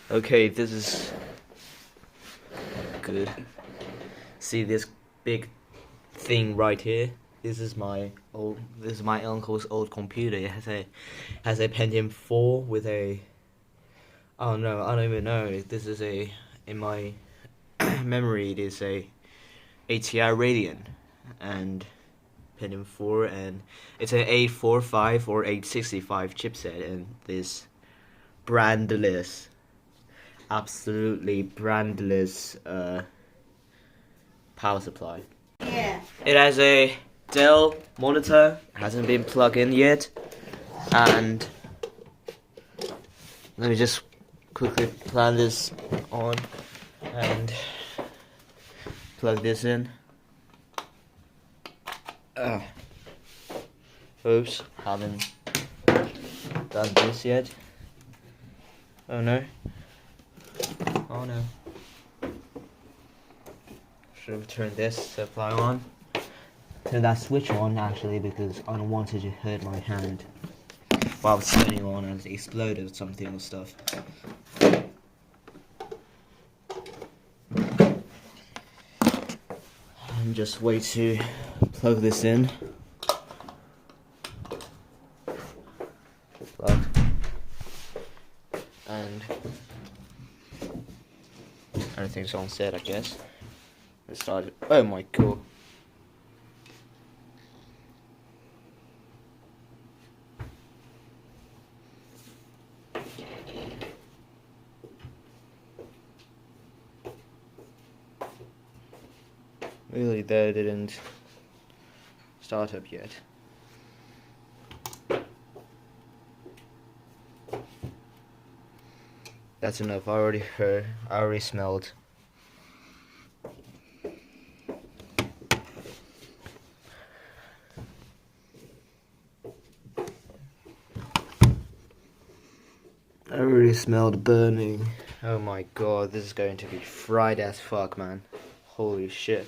Okay, this is good. See this big thing right here? This is my uncle's old computer. It has a Pentium 4 with a, oh no, I don't even know. This is a, in my memory, it is a ATI Radeon and Pentium 4, and it's an 845 or 865 chipset, and this brandless, absolutely brandless power supply. Yeah. It has a Dell monitor, hasn't been plugged in yet, and let me just quickly plan this on and plug this in. Oops, haven't done this yet. Oh no. Oh no. Should have turned this supply on. Turn that switch on actually, because I don't want it to hurt my hand while it's turning on and it exploded or something or stuff. And just wait to plug this in. Plug. And everything's on set, I guess. Let's start it. Oh my god. Really, that didn't start up yet. That's enough. I already smelled. I already smelled burning. Oh my god, this is going to be fried as fuck, man. Holy shit.